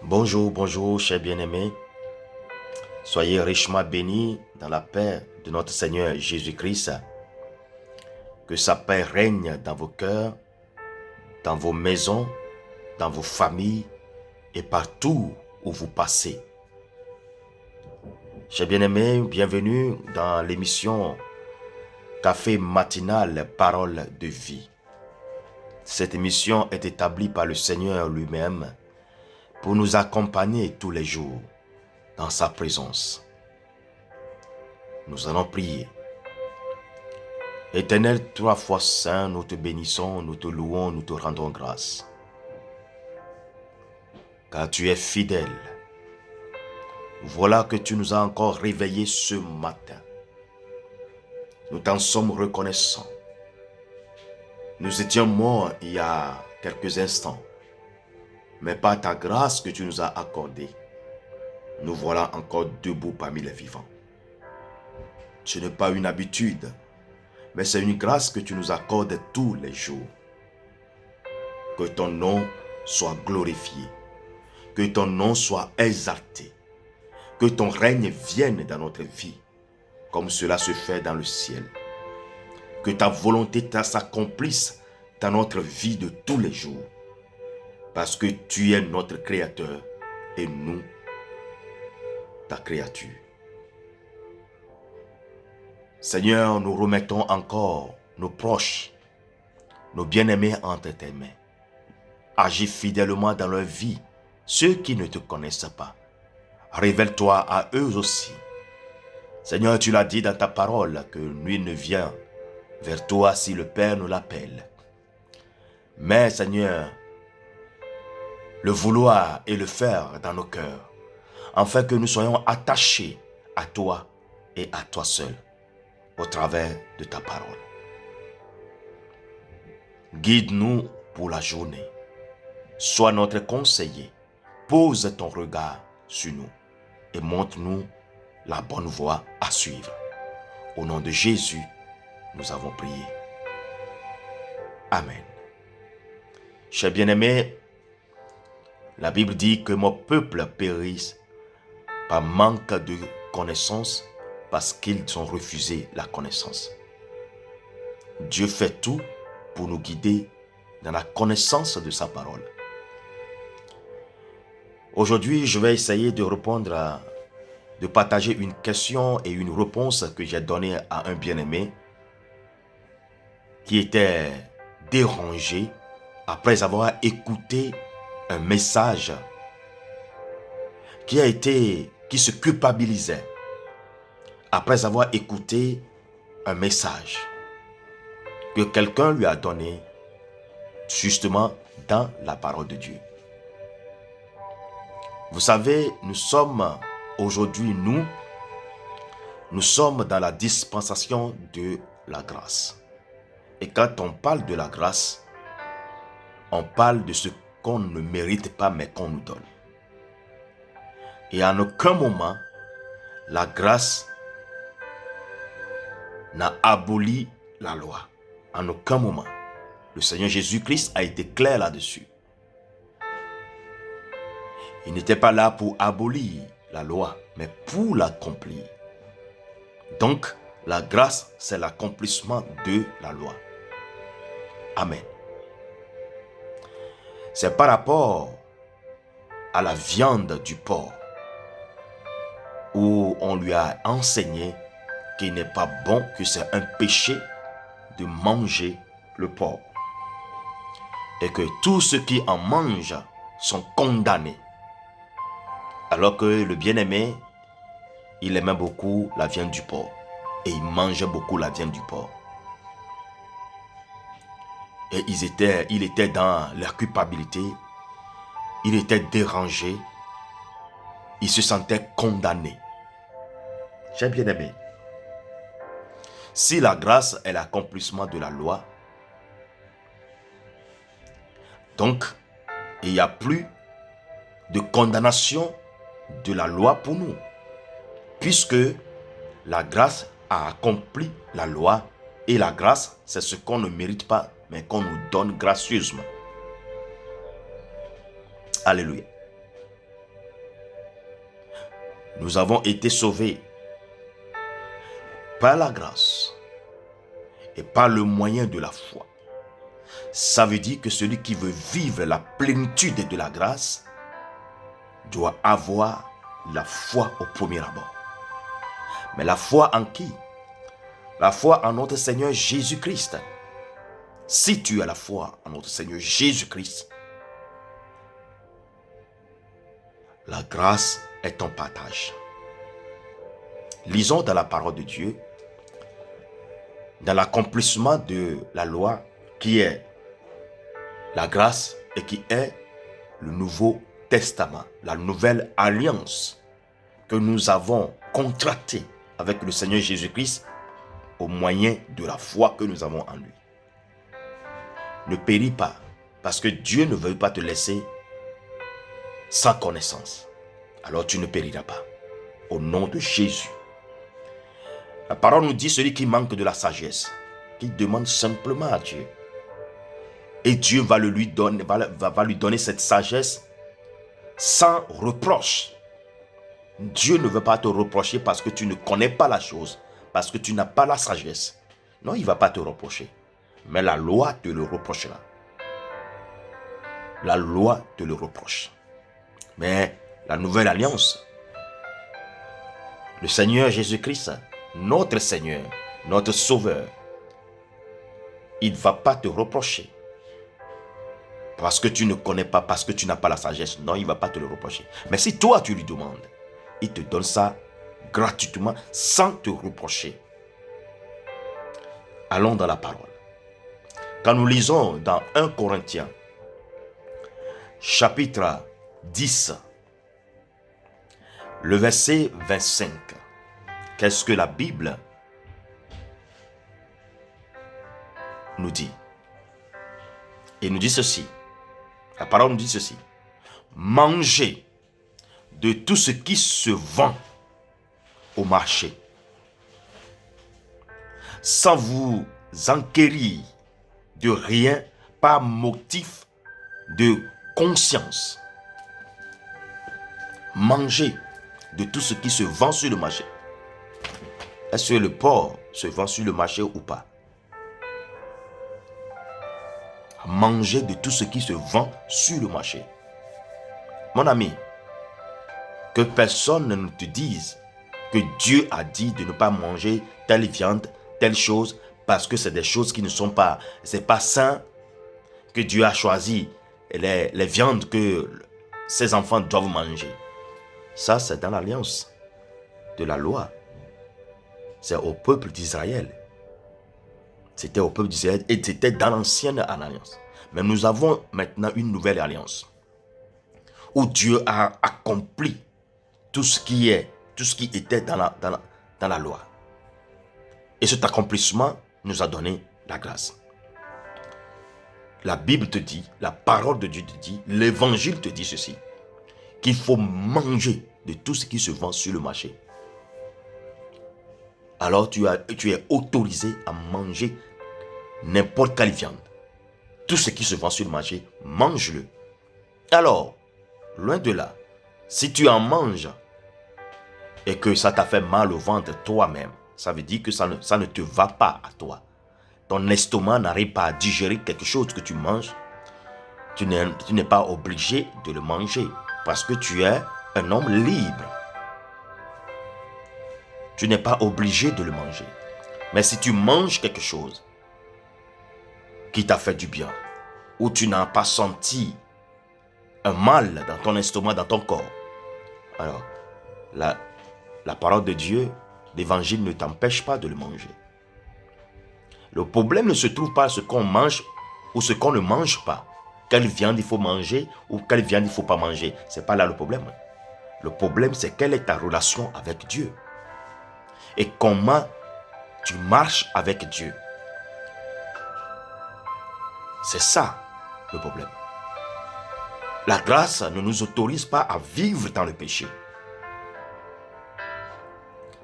Bonjour, bonjour, chers bien-aimés. Soyez richement bénis dans la paix de notre Seigneur Jésus-Christ. Que sa paix règne dans vos cœurs, dans vos maisons, dans vos familles et partout où vous passez. Chers bien-aimés, bienvenue dans l'émission Café matinal, parole de vie. Cette émission est établie par le Seigneur lui-même pour nous accompagner tous les jours dans sa présence. Nous allons prier. Éternel, trois fois saint, nous te bénissons, nous te louons, nous te rendons grâce. Car tu es fidèle. Voilà que tu nous as encore réveillés ce matin. Nous t'en sommes reconnaissants. Nous étions morts il y a quelques instants. Mais par ta grâce que tu nous as accordée, nous voilà encore debout parmi les vivants. Ce n'est pas une habitude, mais c'est une grâce que tu nous accordes tous les jours. Que ton nom soit glorifié, que ton nom soit exalté, que ton règne vienne dans notre vie, comme cela se fait dans le ciel. Que ta volonté s'accomplisse dans notre vie de tous les jours, parce que tu es notre Créateur et nous, ta créature. Seigneur, nous remettons encore nos proches, nos bien-aimés entre tes mains. Agis fidèlement dans leur vie, ceux qui ne te connaissent pas. Révèle-toi à eux aussi. Seigneur, tu l'as dit dans ta parole que nul ne vient vers toi si le Père nous l'appelle. Mais Seigneur, le vouloir et le faire dans nos cœurs, afin que nous soyons attachés à toi et à toi seul, au travers de ta parole. Guide-nous pour la journée. Sois notre conseiller. Pose ton regard sur nous et montre-nous la bonne voie à suivre. Au nom de Jésus, nous avons prié. Amen. Chers bien-aimés, la Bible dit que mon peuple périsse par manque de connaissance parce qu'ils ont refusé la connaissance. Dieu fait tout pour nous guider dans la connaissance de sa parole. Aujourd'hui, je vais essayer de répondre, de partager une question et une réponse que j'ai donnée à un bien-aimé qui était dérangé après avoir écouté un message qui se culpabilisait après avoir écouté un message que quelqu'un lui a donné justement dans la parole de Dieu. Vous savez, nous sommes aujourd'hui, nous sommes dans la dispensation de la grâce. Et quand on parle de la grâce, on parle de ce qu'on ne mérite pas mais qu'on nous donne. Et en aucun moment, la grâce n'a aboli la loi. En aucun moment. Le Seigneur Jésus-Christ a été clair là-dessus. Il n'était pas là pour abolir la loi, mais pour l'accomplir. Donc, la grâce, c'est l'accomplissement de la loi. Amen. C'est par rapport à la viande du porc où on lui a enseigné qu'il n'est pas bon, que c'est un péché de manger le porc. Et que tous ceux qui en mangent sont condamnés. Alors que le bien-aimé, il aimait beaucoup la viande du porc. Et il mangeait beaucoup la viande du porc. Et il était dans la culpabilité. Il était dérangé. Il se sentait condamné. J'ai bien aimé. Si la grâce est l'accomplissement de la loi, donc il n'y a plus de condamnation de la loi pour nous. Puisque la grâce a accompli la loi. Et la grâce, c'est ce qu'on ne mérite pas, mais qu'on nous donne gracieusement. Alléluia. Nous avons été sauvés par la grâce et par le moyen de la foi. Ça veut dire que celui qui veut vivre la plénitude de la grâce doit avoir la foi au premier abord. Mais la foi en qui? La foi en notre Seigneur Jésus-Christ. Si tu as la foi en notre Seigneur Jésus-Christ, la grâce est ton partage. Lisons dans la parole de Dieu, dans l'accomplissement de la loi qui est la grâce et qui est le Nouveau Testament, la nouvelle alliance que nous avons contractée avec le Seigneur Jésus-Christ au moyen de la foi que nous avons en lui. Ne péris pas, parce que Dieu ne veut pas te laisser sans connaissance. Alors tu ne périras pas. Au nom de Jésus. La parole nous dit celui qui manque de la sagesse, qui demande simplement à Dieu. Et Dieu va lui donner cette sagesse sans reproche. Dieu ne veut pas te reprocher parce que tu ne connais pas la chose, parce que tu n'as pas la sagesse. Non, il ne va pas te reprocher. Mais la loi te le reprochera. La loi te le reproche. Mais la nouvelle alliance, le Seigneur Jésus-Christ, notre Seigneur, notre Sauveur, il ne va pas te reprocher. Parce que tu ne connais pas, parce que tu n'as pas la sagesse. Non, il ne va pas te le reprocher. Mais si toi tu lui demandes, il te donne ça gratuitement, sans te reprocher. Allons dans la parole. Quand nous lisons dans 1 Corinthiens, chapitre 10, le verset 25, qu'est-ce que la Bible nous dit? Il nous dit ceci. La parole nous dit ceci. Mangez de tout ce qui se vend au marché, sans vous enquérir de rien par motif de conscience. Mangez de tout ce qui se vend sur le marché. Est-ce que le porc se vend sur le marché ou pas? Mangez de tout ce qui se vend sur le marché. Mon ami, que personne ne te dise que Dieu a dit de ne pas manger telle viande, telle chose, parce que c'est des choses qui ne sont pas, c'est pas sain, que Dieu a choisi les viandes que ses enfants doivent manger. Ça, c'est dans l'alliance de la loi. C'est au peuple d'Israël. C'était au peuple d'Israël et c'était dans l'ancienne alliance. Mais nous avons maintenant une nouvelle alliance où Dieu a accompli tout ce qui était dans la loi. Et cet accomplissement nous a donné la grâce. La Bible te dit, la parole de Dieu te dit, l'évangile te dit ceci, qu'il faut manger de tout ce qui se vend sur le marché. Alors tu es autorisé à manger n'importe quelle viande. Tout ce qui se vend sur le marché, mange-le. Alors, loin de là, si tu en manges et que ça t'a fait mal au ventre toi-même, ça veut dire que ça ne te va pas à toi. Ton estomac n'arrive pas à digérer quelque chose que tu manges. Tu n'es pas obligé de le manger parce que tu es un homme libre. Tu n'es pas obligé de le manger. Mais si tu manges quelque chose qui t'a fait du bien, ou tu n'as pas senti un mal dans ton estomac, dans ton corps, alors la parole de Dieu, l'évangile ne t'empêche pas de le manger. Le problème ne se trouve pas à ce qu'on mange ou ce qu'on ne mange pas. Quelle viande il faut manger ou quelle viande il ne faut pas manger. Ce n'est pas là le problème. Le problème, c'est quelle est ta relation avec Dieu. Et comment tu marches avec Dieu. C'est ça le problème. La grâce ne nous autorise pas à vivre dans le péché.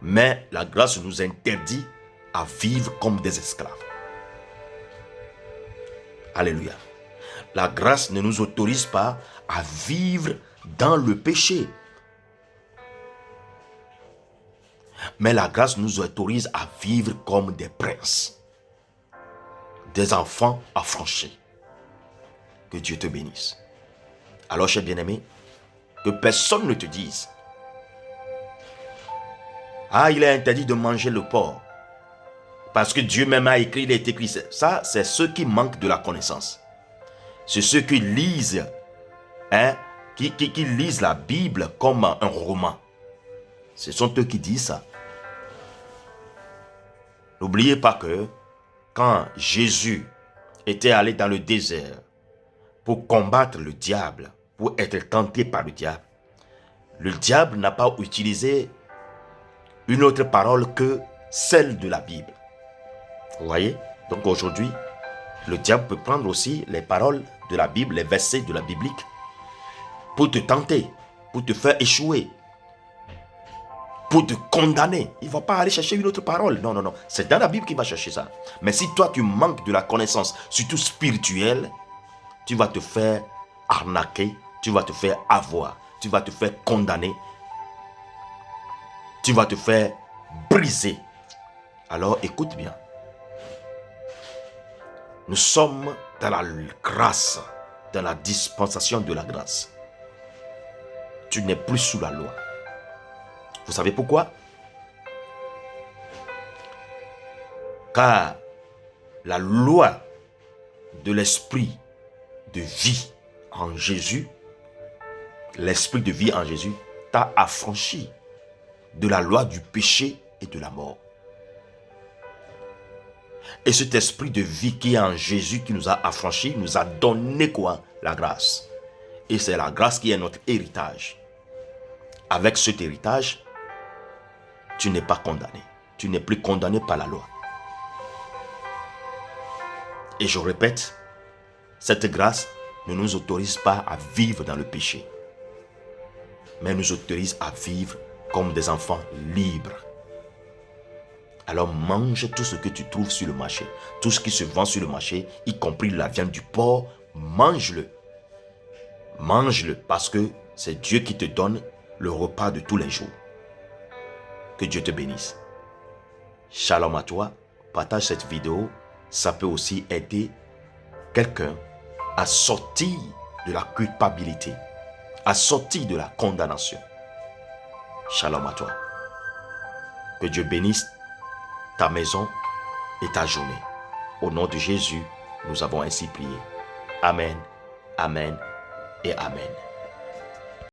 Mais la grâce nous interdit à vivre comme des esclaves. Alléluia. La grâce ne nous autorise pas à vivre dans le péché. Mais la grâce nous autorise à vivre comme des princes, des enfants affranchis. Que Dieu te bénisse. Alors, cher bien-aimé, que personne ne te dise: ah, il est interdit de manger le porc. Parce que Dieu même a écrit, il est écrit. Ça, c'est ceux qui manquent de la connaissance. C'est ceux qui lisent, qui lisent la Bible comme un roman. Ce sont eux qui disent ça. N'oubliez pas que quand Jésus était allé dans le désert pour combattre le diable, pour être tenté par le diable n'a pas utilisé une autre parole que celle de la Bible. Vous voyez? Donc aujourd'hui, le diable peut prendre aussi les paroles de la Bible, les versets de la biblique, pour te tenter, pour te faire échouer, pour te condamner. Il ne va pas aller chercher une autre parole. Non, non, non. C'est dans la Bible qu'il va chercher ça. Mais si toi, tu manques de la connaissance, surtout spirituelle, tu vas te faire arnaquer, tu vas te faire avoir, tu vas te faire condamner, tu vas te faire briser. Alors, écoute bien. Nous sommes dans la grâce, dans la dispensation de la grâce. Tu n'es plus sous la loi. Vous savez pourquoi? Car la loi de l'esprit de vie en Jésus, l'esprit de vie en Jésus t'a affranchi de la loi du péché et de la mort. Et cet esprit de vie qui est en Jésus, qui nous a affranchis, nous a donné quoi? La grâce. Et c'est la grâce qui est notre héritage. Avec cet héritage, tu n'es pas condamné. Tu n'es plus condamné par la loi. Et je répète, cette grâce ne nous autorise pas à vivre dans le péché, mais nous autorise à vivre comme des enfants libres. Alors mange tout ce que tu trouves sur le marché. Tout ce qui se vend sur le marché, y compris la viande du porc, mange-le. Mange-le parce que c'est Dieu qui te donne le repas de tous les jours. Que Dieu te bénisse. Shalom à toi. Partage cette vidéo. Ça peut aussi aider quelqu'un à sortir de la culpabilité, à sortir de la condamnation. Shalom à toi. Que Dieu bénisse ta maison et ta journée. Au nom de Jésus, nous avons ainsi prié. Amen, amen et amen.